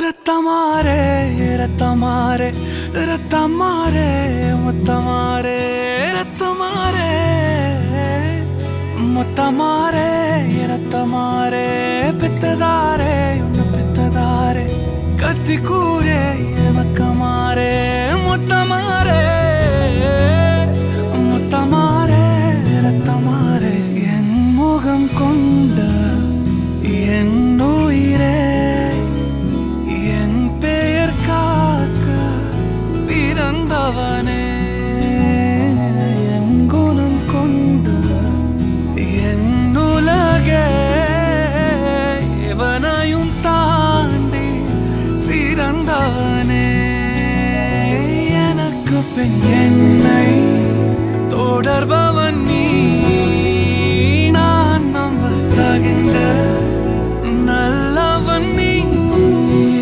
ரத்தமாரே ரத்தமாரே ரத்தமாரே முத்தமாரே ரத்தமாரே முத்தமாரே ரத்தமாரே பெத்ததாரே உன்னை பெத்ததாரே கத்தி கூரே மக்கமாரே முத்தமாரே முத்தமாரே ரத்தமாரே என் முகம் கொண்ட என் உயிரே என் பெயர் காக்க பிறந்தவனே என் குணம் கொண்ட என் உலகே எவனையும் தாண்டி சிறந்தவனே எனக்கு பெண்